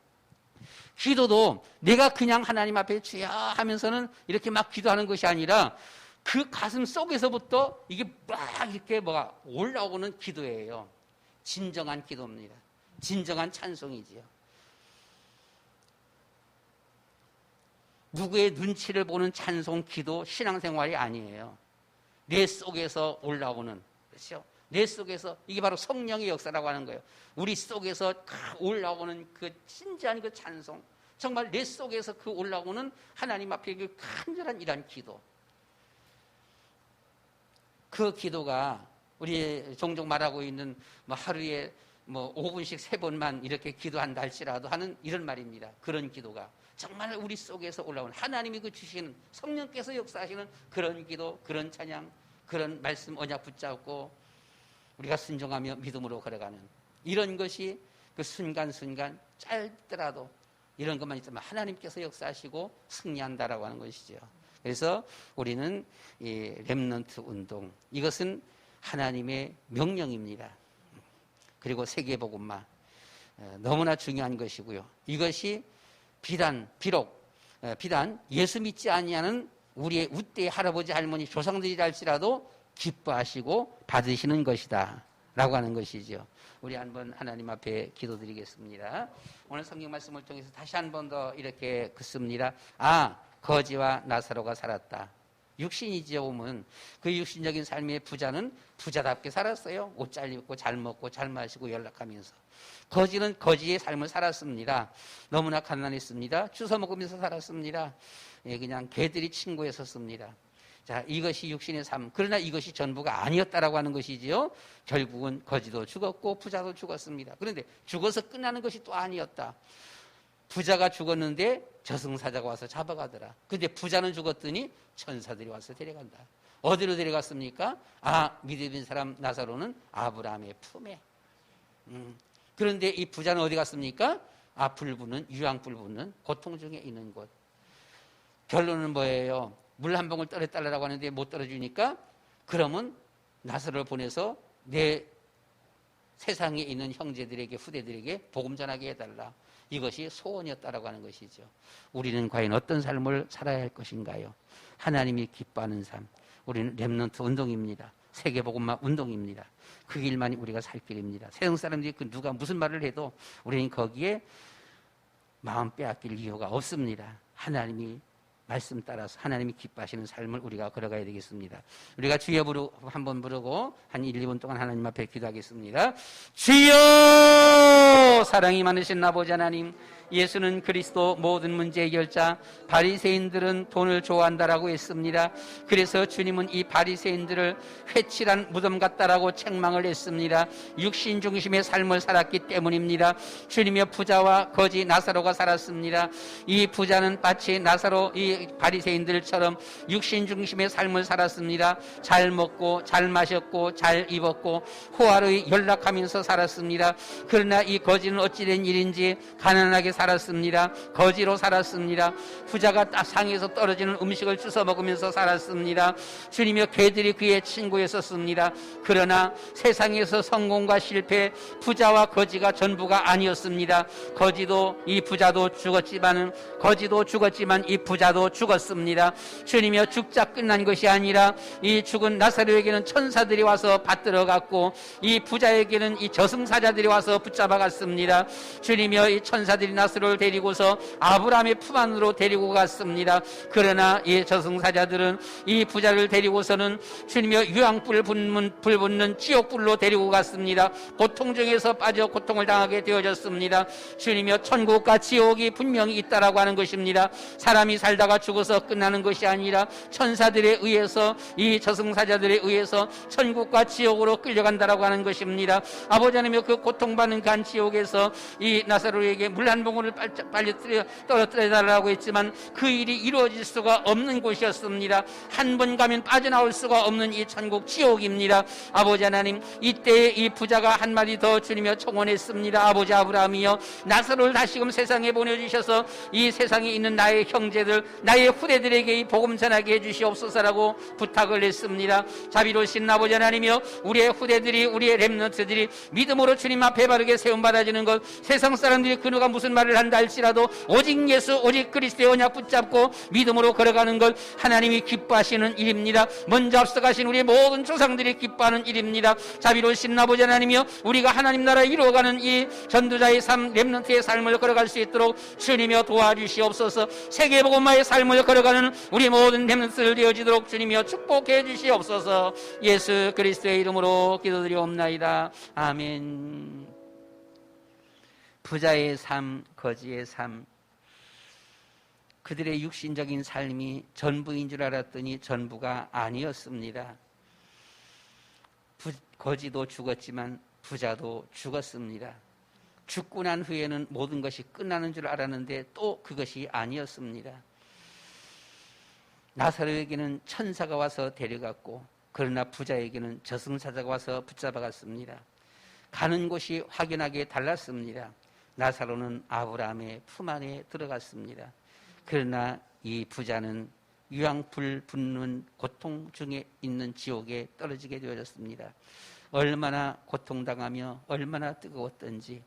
기도도 내가 그냥 하나님 앞에 주야 하면서는 이렇게 막 기도하는 것이 아니라 그 가슴 속에서부터 이게 막 이렇게 올라오는 기도예요. 진정한 기도입니다. 진정한 찬송이지요. 누구의 눈치를 보는 찬송, 기도, 신앙생활이 아니에요. 내 속에서 올라오는, 그렇죠? 내 속에서, 이게 바로 성령의 역사라고 하는 거예요. 우리 속에서 올라오는 그 진지한 그 찬송, 정말 내 속에서 그 올라오는 하나님 앞에 그 간절한 이런 기도. 그 기도가 우리 종종 말하고 있는 하루에 5분씩 3번만 이렇게 기도한다 할지라도 하는 이런 말입니다. 그런 기도가 정말 우리 속에서 올라오는 하나님이 그 주시는 성령께서 역사하시는 그런 기도, 그런 찬양, 그런 말씀 언약 붙잡고 우리가 순종하며 믿음으로 걸어가는 이런 것이 그 순간순간 짧더라도 이런 것만 있으면 하나님께서 역사하시고 승리한다라고 하는 것이죠. 그래서 우리는 이 렘넌트 운동, 이것은 하나님의 명령입니다. 그리고 세계복음화 너무나 중요한 것이고요. 이것이 비록 예수 믿지 아니하는 우리의 우대의 할아버지 할머니 조상들이라 할지라도 기뻐하시고 받으시는 것이다 라고 하는 것이죠. 우리 한번 하나님 앞에 기도드리겠습니다. 오늘 성경 말씀을 통해서 다시 한 번 더 이렇게 긋습니다. 거지와 나사로가 살았다. 육신이지요. 보면 그 육신적인 삶의 부자는 부자답게 살았어요. 옷 잘 입고 잘 먹고 잘 마시고 연락하면서. 거지는 거지의 삶을 살았습니다. 너무나 가난했습니다. 주워 먹으면서 살았습니다. 그냥 개들이 친구였었습니다. 자, 이것이 육신의 삶. 그러나 이것이 전부가 아니었다라고 하는 것이지요. 결국은 거지도 죽었고 부자도 죽었습니다. 그런데 죽어서 끝나는 것이 또 아니었다. 부자가 죽었는데 저승사자가 와서 잡아가더라. 근데 부자는 죽었더니 천사들이 와서 데려간다. 어디로 데려갔습니까? 믿음인 사람 나사로는 아브라함의 품에. 그런데 이 부자는 어디 갔습니까? 유황불 붙는 고통 중에 있는 곳. 결론은 뭐예요? 물 한 봉을 떨어달라고 하는데 못 떨어주니까 그러면 나사로를 보내서 내 세상에 있는 형제들에게 후대들에게 복음 전하게 해달라. 이것이 소원이었다라고 하는 것이죠. 우리는 과연 어떤 삶을 살아야 할 것인가요? 하나님이 기뻐하는 삶. 우리는 렘넌트 운동입니다. 세계복음화 운동입니다. 그 길만이 우리가 살 길입니다. 세상 사람들이 그 누가 무슨 말을 해도 우리는 거기에 마음 빼앗길 이유가 없습니다. 하나님이 말씀 따라서 하나님이 기뻐하시는 삶을 우리가 걸어가야 되겠습니다. 우리가 주여 한번 부르고 한 1, 2분 동안 하나님 앞에 기도하겠습니다. 주여! 사랑이 많으신 아버지 하나님, 예수는 그리스도 모든 문제 해결자, 바리새인들은 돈을 좋아한다라고 했습니다. 그래서 주님은 이 바리새인들을 회칠한 무덤 같다라고 책망을 했습니다. 육신 중심의 삶을 살았기 때문입니다. 주님의 부자와 거지 나사로가 살았습니다. 이 부자는 마치 나사로 이 바리새인들처럼 육신 중심의 삶을 살았습니다. 잘 먹고 잘 마셨고 잘 입었고 호화로이 연락하면서 살았습니다. 그러나 이 거지는 어찌된 일인지 가난하게 살았습니다. 거지로 살았습니다. 부자가 상에서 떨어지는 음식을 주워 먹으면서 살았습니다. 주님의 개들이 그의 친구였었습니다. 그러나 세상에서 성공과 실패, 부자와 거지가 전부가 아니었습니다. 이 부자도 죽었지만 이 부자도 죽었습니다. 주님의 죽자 끝난 것이 아니라 이 죽은 나사로에게는 천사들이 와서 받들어갔고 이 부자에게는 이 저승사자들이 와서 붙잡아갔습니다. 주님의 이 천사들이 나사로를 데리고서 아브라함의 품 안으로 데리고 갔습니다. 그러나 이 저승사자들은 이 부자를 데리고서는 주님의 유황불 붙는 지옥불로 데리고 갔습니다. 고통 중에서 빠져 고통을 당하게 되어졌습니다. 주님의 천국과 지옥이 분명히 있다라고 하는 것입니다. 사람이 살다가 죽어서 끝나는 것이 아니라 천사들에 의해서 이 저승사자들에 의해서 천국과 지옥으로 끌려간다라고 하는 것입니다. 아버지 하나님, 그 고통받는 간 지옥에서 이 나사로에게 물 한 봉을 빨리 떨어뜨려 달라고 했지만 그 일이 이루어질 수가 없는 곳이었습니다. 한 번 가면 빠져나올 수가 없는 이 천국 지옥입니다. 아버지 하나님, 이때 이 부자가 한마디 더 주님여 청원했습니다. 아버지 아브라함이여, 나사로를 다시금 세상에 보내주셔서 이 세상에 있는 나의 형제들, 나의 후대들에게 이 복음 전하게 해주시옵소서라고 부탁을 했습니다. 자비로우신 아버지 하나님이여, 우리의 후대들이, 우리의 렘넌트들이 믿음으로 주님 앞에 바르게 세움받아주는 것, 세상 사람들이 그 누가 무슨 말을 한다 할지라도 오직 예수, 오직 그리스도의 언약 붙잡고 믿음으로 걸어가는 것, 하나님이 기뻐하시는 일입니다. 먼저 앞서가신 우리의 모든 조상들이 기뻐하는 일입니다. 자비로우신 아버지 하나님이여, 우리가 하나님 나라 이루어가는 이 전도자의 삶, 렘넌트의 삶을 걸어갈 수 있도록 주님이여 도와주시옵소서. 세계복음화의 삶을 걸어가는 우리 모든 렘넌트들 되어지도록 주님이여 축복해 주시옵소서. 예수 그리스도의 이름으로 기도드리옵나이다. 아멘. 부자의 삶, 거지의 삶, 그들의 육신적인 삶이 전부인 줄 알았더니 전부가 아니었습니다. 거지도 죽었지만 부자도 죽었습니다. 죽고 난 후에는 모든 것이 끝나는 줄 알았는데 또 그것이 아니었습니다. 나사로에게는 천사가 와서 데려갔고, 그러나 부자에게는 저승사자가 와서 붙잡아갔습니다. 가는 곳이 확연하게 달랐습니다. 나사로는 아브라함의 품 안에 들어갔습니다. 그러나 이 부자는 유황불 붙는 고통 중에 있는 지옥에 떨어지게 되어졌습니다. 얼마나 고통당하며 얼마나 뜨거웠던지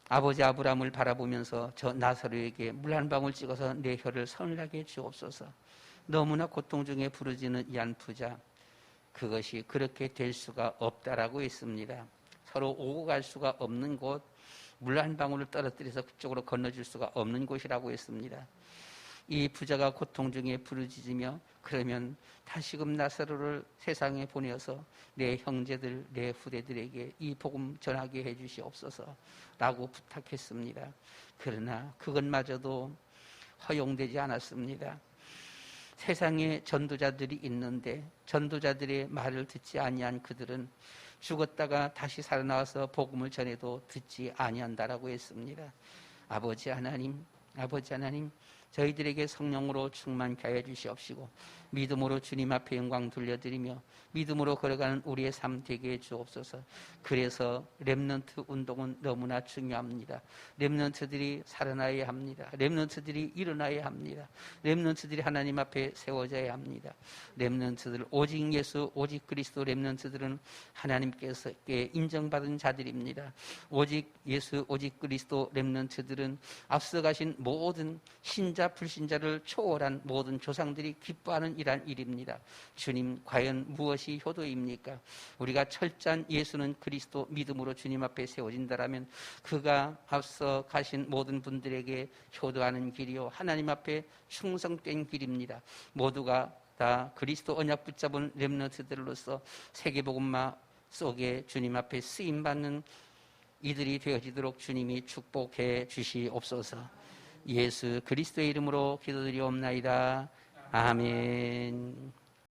아버지 아브라함을 바라보면서 저 나사로에게 물 한 방울 찍어서 내 혀를 서늘하게 주옵소서. 너무나 고통 중에 부르짖는 이 한 부자, 그것이 그렇게 될 수가 없다라고 했습니다. 서로 오고 갈 수가 없는 곳, 물 한 방울을 떨어뜨려서 그쪽으로 건너줄 수가 없는 곳이라고 했습니다. 이 부자가 고통 중에 부르짖으며, 그러면 다시금 나사로를 세상에 보내어서 내 형제들, 내 후대들에게 이 복음 전하게 해주시옵소서 라고 부탁했습니다. 그러나 그것마저도 허용되지 않았습니다. 세상에 전도자들이 있는데 전도자들의 말을 듣지 아니한 그들은 죽었다가 다시 살아나와서 복음을 전해도 듣지 아니한다라고 했습니다. 아버지 하나님, 저희들에게 성령으로 충만케 하여 주시옵시고 믿음으로 주님 앞에 영광 돌려드리며 믿음으로 걸어가는 우리의 삶 되게 해 주옵소서. 그래서 렘넌트 운동은 너무나 중요합니다. 렘넌트들이 살아나야 합니다. 렘넌트들이 일어나야 합니다. 렘넌트들이 하나님 앞에 세워져야 합니다. 렘넌트들, 오직 예수, 오직 그리스도 렘넌트들은 하나님께서 인정받은 자들입니다. 오직 예수, 오직 그리스도 렘넌트들은 앞서 가신 모든 신자 선지자, 불신자를 초월한 모든 조상들이 기뻐하는 이러한 일입니다. 주님, 과연 무엇이 효도입니까? 우리가 철저한 예수는 그리스도 믿음으로 주님 앞에 세워진다라면 그가 앞서 가신 모든 분들에게 효도하는 길이요 하나님 앞에 충성된 길입니다. 모두가 다 그리스도 언약 붙잡은 렘넌트들로서 세계복음화 속에 주님 앞에 쓰임받는 이들이 되어지도록 주님이 축복해 주시옵소서. 예수 그리스도의 이름으로 기도드리옵나이다. 아멘.